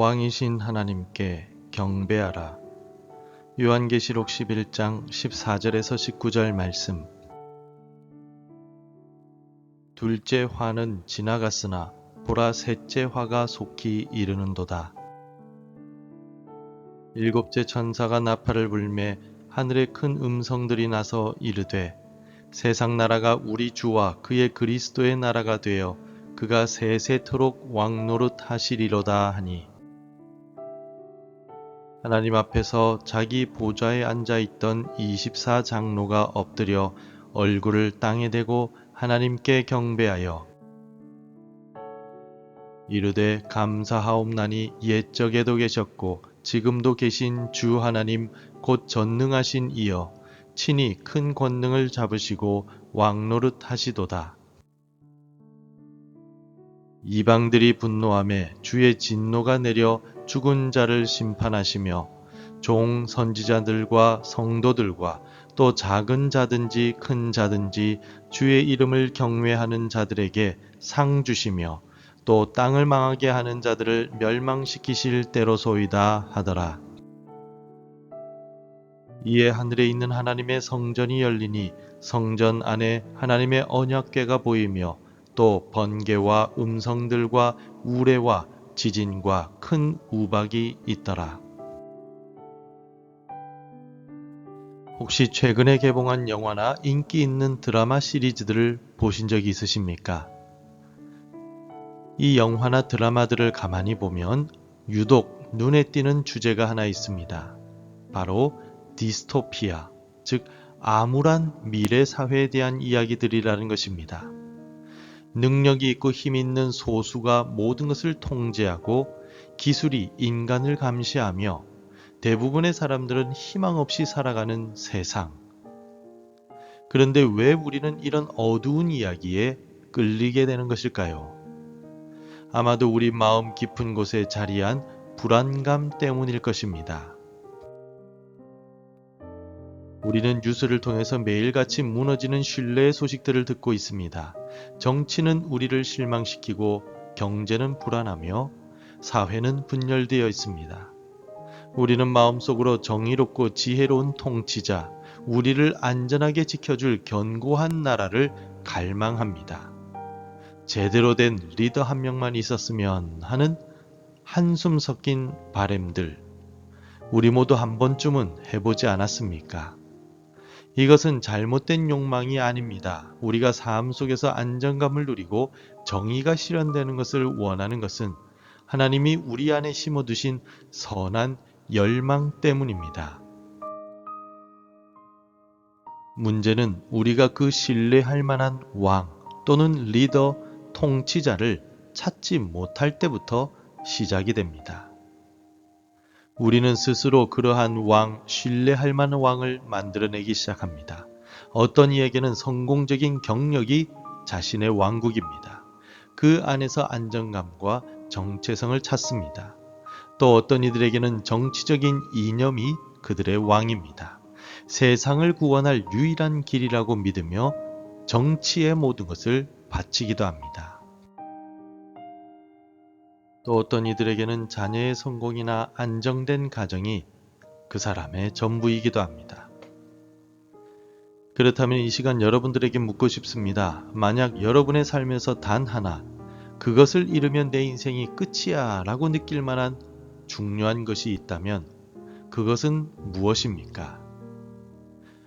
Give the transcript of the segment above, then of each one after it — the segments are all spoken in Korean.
왕이신 하나님께 경배하라. 요한계시록 11장 14절에서 19절 말씀. 둘째 화는 지나갔으나 보라 셋째 화가 속히 이르는도다. 일곱째 천사가 나팔을 불매 하늘에 큰 음성들이 나서 이르되 세상 나라가 우리 주와 그의 그리스도의 나라가 되어 그가 세세토록 왕노릇 하시리로다 하니, 하나님 앞에서 자기 보좌에 앉아있던 24장로가 엎드려 얼굴을 땅에 대고 하나님께 경배하여 이르되 감사하옵나니 옛적에도 계셨고 지금도 계신 주 하나님 곧 전능하신 이여 친히 큰 권능을 잡으시고 왕노릇 하시도다. 이방들이 분노하매 주의 진노가 내려 죽은 자를 심판하시며 종 선지자들과 성도들과 또 작은 자든지 큰 자든지 주의 이름을 경외하는 자들에게 상 주시며 또 땅을 망하게 하는 자들을 멸망시키실 때로소이다 하더라. 이에 하늘에 있는 하나님의 성전이 열리니 성전 안에 하나님의 언약궤가 보이며 또 번개와 음성들과 우레와 지진과 큰 우박이 있더라. 혹시 최근에 개봉한 영화나 인기 있는 드라마 시리즈들을 보신 적이 있으십니까? 이 영화나 드라마들을 가만히 보면 유독 눈에 띄는 주제가 하나 있습니다. 바로 디스토피아, 즉 암울한 미래 사회에 대한 이야기들이라는 것입니다. 능력이 있고 힘 있는 소수가 모든 것을 통제하고 기술이 인간을 감시하며 대부분의 사람들은 희망 없이 살아가는 세상. 그런데 왜 우리는 이런 어두운 이야기에 끌리게 되는 것일까요? 아마도 우리 마음 깊은 곳에 자리한 불안감 때문일 것입니다. 우리는 뉴스를 통해서 매일같이 무너지는 신뢰의 소식들을 듣고 있습니다. 정치는 우리를 실망시키고 경제는 불안하며 사회는 분열되어 있습니다. 우리는 마음속으로 정의롭고 지혜로운 통치자, 우리를 안전하게 지켜줄 견고한 나라를 갈망합니다. 제대로 된 리더 한 명만 있었으면 하는 한숨 섞인 바램들, 우리 모두 한 번쯤은 해보지 않았습니까? 이것은 잘못된 욕망이 아닙니다. 우리가 삶 속에서 안정감을 누리고 정의가 실현되는 것을 원하는 것은 하나님이 우리 안에 심어두신 선한 열망 때문입니다. 문제는 우리가 그 신뢰할 만한 왕 또는 리더, 통치자를 찾지 못할 때부터 시작이 됩니다. 우리는 스스로 그러한 왕, 신뢰할 만한 왕을 만들어내기 시작합니다. 어떤 이에게는 성공적인 경력이 자신의 왕국입니다. 그 안에서 안정감과 정체성을 찾습니다. 또 어떤 이들에게는 정치적인 이념이 그들의 왕입니다. 세상을 구원할 유일한 길이라고 믿으며 정치의 모든 것을 바치기도 합니다. 또 어떤 이들에게는 자녀의 성공이나 안정된 가정이 그 사람의 전부이기도 합니다. 그렇다면 이 시간 여러분들에게 묻고 싶습니다. 만약 여러분의 삶에서 단 하나, 그것을 잃으면 내 인생이 끝이야 라고 느낄 만한 중요한 것이 있다면 그것은 무엇입니까?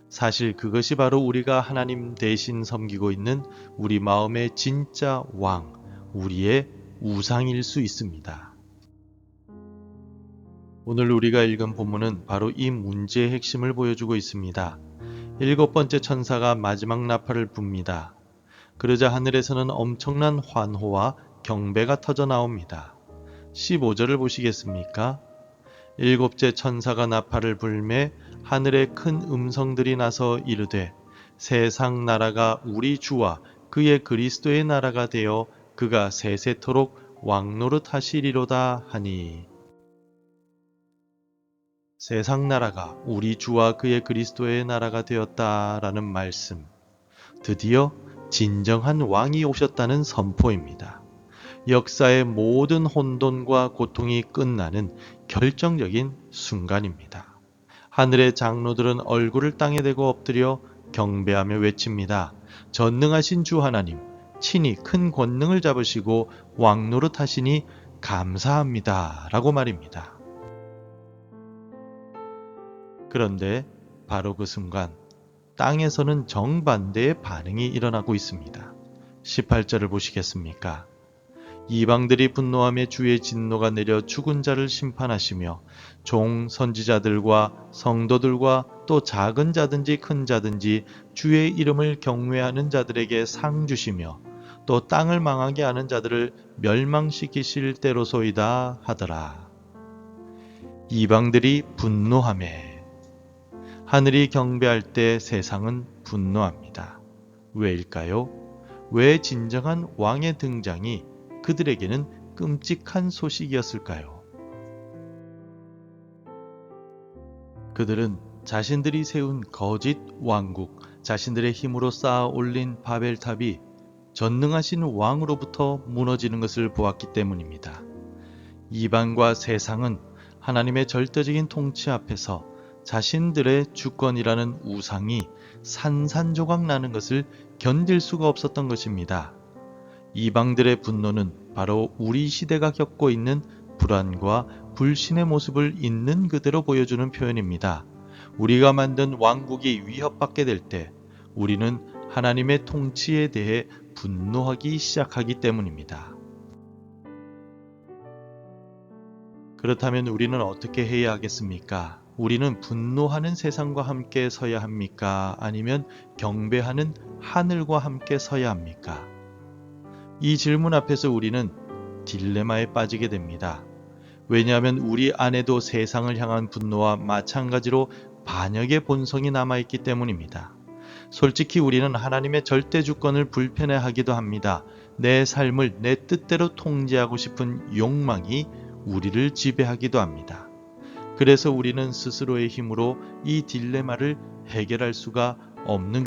사실 그것이 바로 우리가 하나님 대신 섬기고 있는 우리 마음의 진짜 왕, 우리의 우상일 수 있습니다. 오늘 우리가 읽은 본문은 바로 이 문제의 핵심을 보여주고 있습니다. 7번째 천사가 마지막 나팔을 붑니다. 그러자 하늘에서는 엄청난 환호와 경배가 터져 나옵니다. 15절을 보시겠습니까? 일곱째 천사가 나팔을 불매 하늘에 큰 음성들이 나서 이르되 세상 나라가 우리 주와 그의 그리스도의 나라가 되어 그가 세세토록 왕노릇 하시리로다 하니, 세상 나라가 우리 주와 그의 그리스도의 나라가 되었다라는 말씀, 드디어 진정한 왕이 오셨다는 선포입니다. 역사의 모든 혼돈과 고통이 끝나는 결정적인 순간입니다. 하늘의 장로들은 얼굴을 땅에 대고 엎드려 경배하며 외칩니다. 전능하신 주 하나님, 친히 큰 권능을 잡으시고 왕노릇 하시니 감사합니다. 라고 말입니다. 그런데 바로 그 순간 땅에서는 정반대의 반응이 일어나고 있습니다. 18절을 보시겠습니까? 이방들이 분노하며 주의 진노가 내려 죽은 자를 심판하시며 종 선지자들과 성도들과 또 작은 자든지 큰 자든지 주의 이름을 경외하는 자들에게 상 주시며 또 땅을 망하게 하는 자들을 멸망시키실 때로소이다 하더라. 이방들이 분노하매 하늘이 경배할 때 세상은 분노합니다. 왜일까요? 왜 진정한 왕의 등장이 그들에게는 끔찍한 소식이었을까요? 그들은 자신들이 세운 거짓 왕국, 자신들의 힘으로 쌓아 올린 바벨탑이 전능하신 왕으로부터 무너지는 것을 보았기 때문입니다. 이방과 세상은 하나님의 절대적인 통치 앞에서 자신들의 주권이라는 우상이 산산조각 나는 것을 견딜 수가 없었던 것입니다. 이방들의 분노는 바로 우리 시대가 겪고 있는 불안과 불신의 모습을 있는 그대로 보여주는 표현입니다. 우리가 만든 왕국이 위협받게 될 때 우리는 하나님의 통치에 대해 분노하기 시작하기 때문입니다. 그렇다면 우리는 어떻게 해야 하겠습니까? 우리는 분노하는 세상과 함께 서야 합니까? 아니면 경배하는 하늘과 함께 서야 합니까? 이 질문 앞에서 우리는 딜레마에 빠지게 됩니다. 왜냐하면 우리 안에도 세상을 향한 분노와 마찬가지로 반역의 본성이 남아있기 때문입니다. 솔직히 우리는 하나님의 절대 주권을 불편해하기도 합니다. 내 삶을 내 뜻대로 통제하고 싶은 욕망이 우리를 지배하기도 합니다. 그래서 우리는 스스로의 힘으로 이 딜레마를 해결할 수가 없는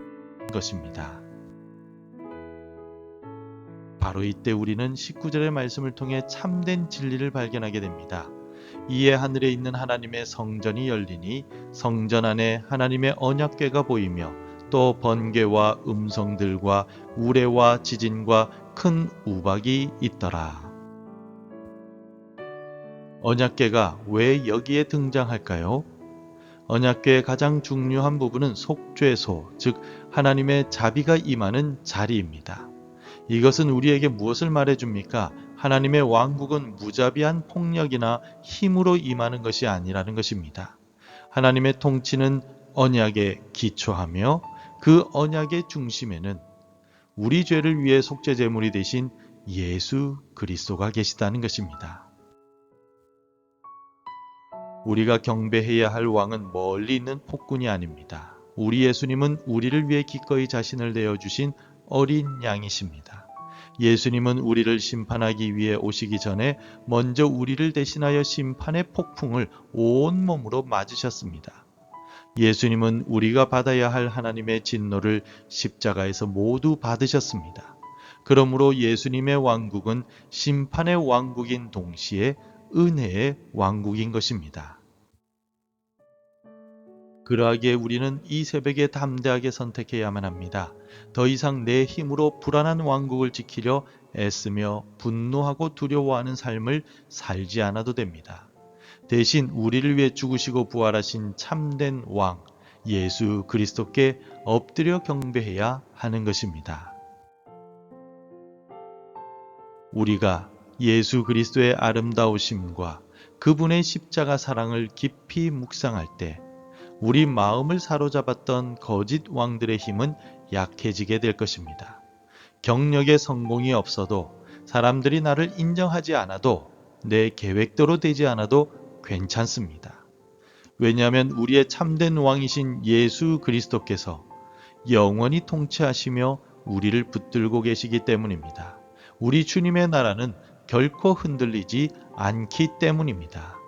것입니다. 바로 이때 우리는 19절의 말씀을 통해 참된 진리를 발견하게 됩니다. 이에 하늘에 있는 하나님의 성전이 열리니 성전 안에 하나님의 언약궤가 보이며 또 번개와 음성들과 우레와 지진과 큰 우박이 있더라. 언약궤가 왜 여기에 등장할까요? 언약궤의 가장 중요한 부분은 속죄소, 즉 하나님의 자비가 임하는 자리입니다. 이것은 우리에게 무엇을 말해줍니까? 하나님의 왕국은 무자비한 폭력이나 힘으로 임하는 것이 아니라는 것입니다. 하나님의 통치는 언약에 기초하며 그 언약의 중심에는 우리 죄를 위해 속죄 제물이 되신 예수 그리스도가 계시다는 것입니다. 우리가 경배해야 할 왕은 멀리 있는 폭군이 아닙니다. 우리 예수님은 우리를 위해 기꺼이 자신을 내어주신 어린 양이십니다. 예수님은 우리를 심판하기 위해 오시기 전에 먼저 우리를 대신하여 심판의 폭풍을 온몸으로 맞으셨습니다. 예수님은 우리가 받아야 할 하나님의 진노를 십자가에서 모두 받으셨습니다. 그러므로 예수님의 왕국은 심판의 왕국인 동시에 은혜의 왕국인 것입니다. 그러하기에 우리는 이 새벽에 담대하게 선택해야만 합니다. 더 이상 내 힘으로 불안한 왕국을 지키려 애쓰며 분노하고 두려워하는 삶을 살지 않아도 됩니다. 대신 우리를 위해 죽으시고 부활하신 참된 왕 예수 그리스도께 엎드려 경배해야 하는 것입니다. 우리가 예수 그리스도의 아름다우심과 그분의 십자가 사랑을 깊이 묵상할 때 우리 마음을 사로잡았던 거짓 왕들의 힘은 약해지게 될 것입니다. 경력의 성공이 없어도 사람들이 나를 인정하지 않아도 내 계획대로 되지 않아도 괜찮습니다. 왜냐하면 우리의 참된 왕이신 예수 그리스도께서 영원히 통치하시며 우리를 붙들고 계시기 때문입니다. 우리 주님의 나라는 결코 흔들리지 않기 때문입니다.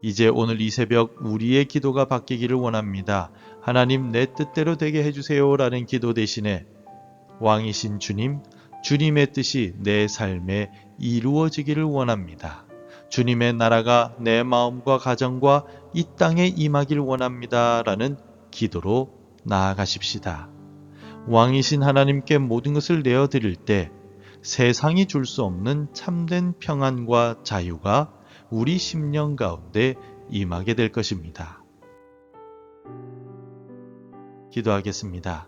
이제 오늘 이 새벽 우리의 기도가 바뀌기를 원합니다. 하나님 내 뜻대로 되게 해주세요 라는 기도 대신에 왕이신 주님, 주님의 뜻이 내 삶에 이루어지기를 원합니다. 주님의 나라가 내 마음과 가정과 이 땅에 임하길 원합니다. 라는 기도로 나아가십시다. 왕이신 하나님께 모든 것을 내어드릴 때 세상이 줄 수 없는 참된 평안과 자유가 우리 심령 가운데 임하게 될 것입니다. 기도하겠습니다.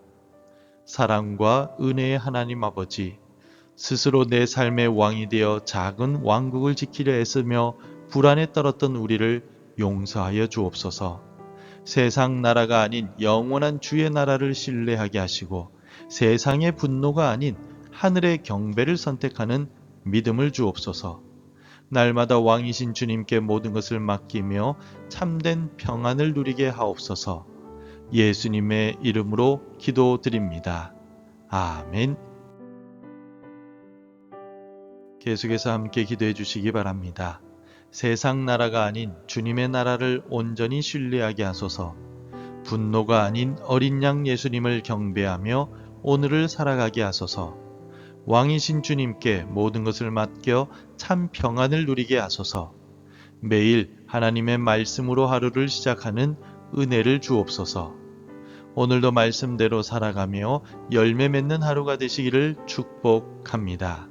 사랑과 은혜의 하나님 아버지, 스스로 내 삶의 왕이 되어 작은 왕국을 지키려 애쓰며 불안에 떨었던 우리를 용서하여 주옵소서. 세상 나라가 아닌 영원한 주의 나라를 신뢰하게 하시고 세상의 분노가 아닌 하늘의 경배를 선택하는 믿음을 주옵소서. 날마다 왕이신 주님께 모든 것을 맡기며 참된 평안을 누리게 하옵소서. 예수님의 이름으로 기도드립니다. 아멘. 계속해서 함께 기도해 주시기 바랍니다. 세상 나라가 아닌 주님의 나라를 온전히 신뢰하게 하소서. 분노가 아닌 어린 양 예수님을 경배하며 오늘을 살아가게 하소서. 왕이신 주님께 모든 것을 맡겨 참 평안을 누리게 하소서. 매일 하나님의 말씀으로 하루를 시작하는 은혜를 주옵소서. 오늘도 말씀대로 살아가며 열매 맺는 하루가 되시기를 축복합니다.